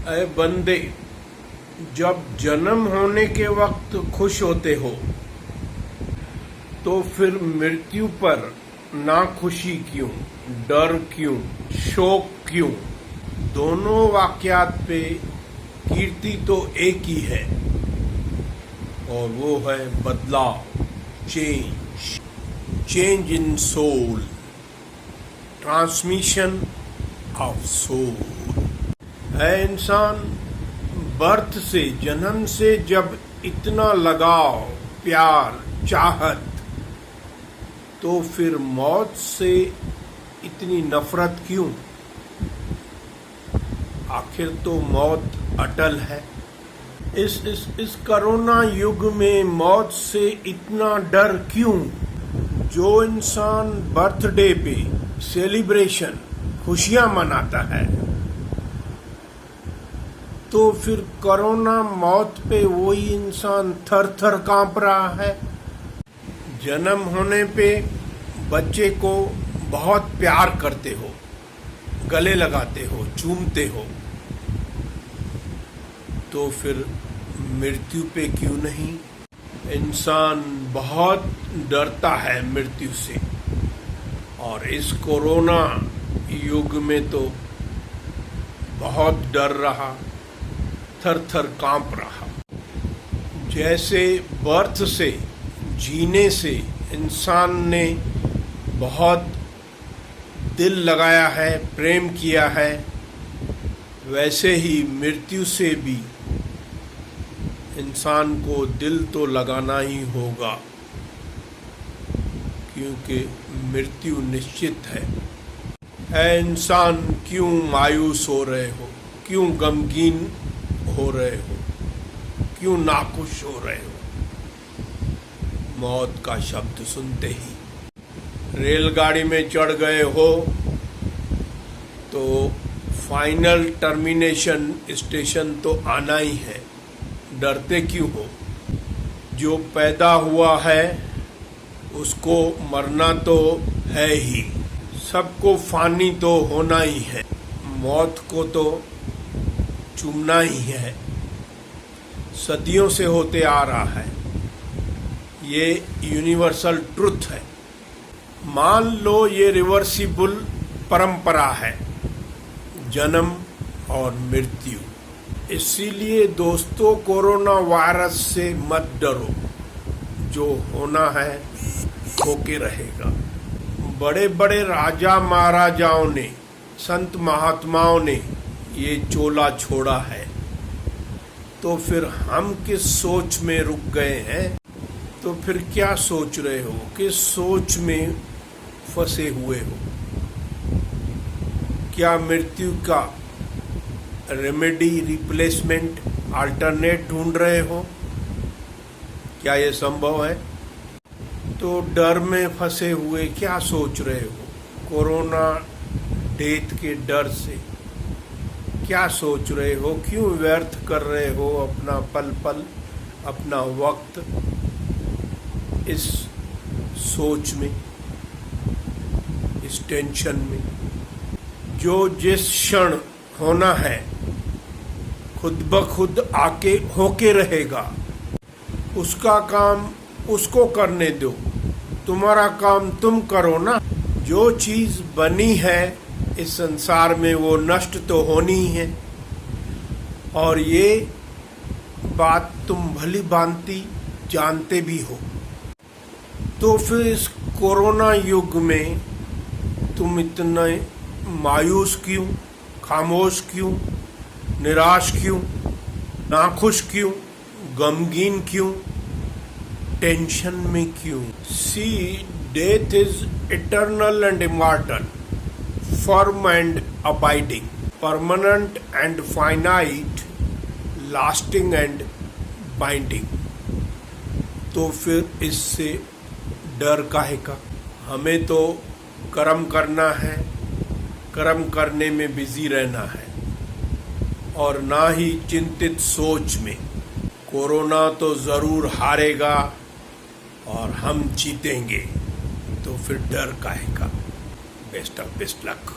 ऐ बंदे, जब जन्म होने के वक्त खुश होते हो तो फिर मृत्यु पर ना खुशी क्यों, डर क्यों, शोक क्यों? दोनों वाक्यात पे कीर्ति तो एक ही है और वो है बदलाव, change in soul, transmission of soul. है इंसान बर्थ से, जन्म से जब इतना लगाव, प्यार, चाहत, तो फिर मौत से इतनी नफरत क्यों? आखिर तो मौत अटल है। इस कोरोना युग में मौत से इतना डर क्यों? जो इंसान बर्थडे पे सेलिब्रेशन, खुशियां मनाता है, तो फिर कोरोना मौत पे वही इंसान थर थर कांप रहा है। जन्म होने पे बच्चे को बहुत प्यार करते हो, गले लगाते हो, चूमते हो, तो फिर मृत्यु पे क्यों नहीं? इंसान बहुत डरता है मृत्यु से, और इस कोरोना युग में तो बहुत डर रहा, थर थर कांप रहा। जैसे बर्थ से, जीने से इंसान ने बहुत दिल लगाया है, प्रेम किया है, वैसे ही मृत्यु से भी इंसान को दिल तो लगाना ही होगा, क्योंकि मृत्यु निश्चित है। ऐ इंसान, क्यों मायूस हो रहे हो, क्यों गमगीन हो रहे हो, क्यों नाखुश हो रहे हो? मौत का शब्द सुनते ही रेलगाड़ी में चढ़ गए हो तो फाइनल टर्मिनेशन स्टेशन तो आना ही है, डरते क्यों हो? जो पैदा हुआ है उसको मरना तो है ही, सबको फानी तो होना ही है, मौत को तो चूमना ही है, सदियों से होते आ रहा है, ये यूनिवर्सल ट्रुथ है। मान लो ये रिवर्सिबल परंपरा है, जन्म और मृत्यु। इसीलिए दोस्तों, कोरोना वायरस से मत डरो, जो होना है होके रहेगा। बड़े बड़े राजा महाराजाओं ने, संत महात्माओं ने ये चोला छोड़ा है, तो फिर हम किस सोच में रुक गए हैं? तो फिर क्या सोच रहे हो, किस सोच में फंसे हुए हो? क्या मृत्यु का रेमेडी, रिप्लेसमेंट, अल्टरनेट ढूंढ रहे हो? क्या ये संभव है? तो डर में फंसे हुए क्या सोच रहे हो? कोरोना डेथ के डर से क्या सोच रहे हो? क्यों व्यर्थ कर रहे हो अपना पल पल, अपना वक्त इस सोच में, इस टेंशन में? जो जिस क्षण होना है खुद ब खुद आके होके रहेगा, उसका काम उसको करने दो, तुम्हारा काम तुम करो ना। जो चीज बनी है इस संसार में वो नष्ट तो होनी ही है, और ये बात तुम भली भांति जानते भी हो। तो फिर इस कोरोना युग में तुम इतने मायूस क्यों, खामोश क्यों, निराश क्यों, नाखुश क्यों, गमगीन क्यों, टेंशन में क्यों? See, death is eternal and immortal, firm and abiding, permanent and finite, lasting and binding। तो फिर इससे डर काहे का? हमें तो कर्म करना है, कर्म करने में बिजी रहना है, और ना ही चिंतित सोच में। कोरोना तो जरूर हारेगा और हम जीतेंगे, तो फिर डर काहे का? Best of best luck.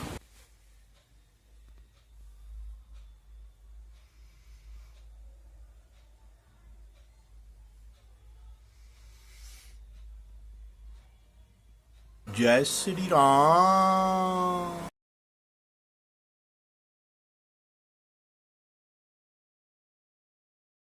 जय श्री राम।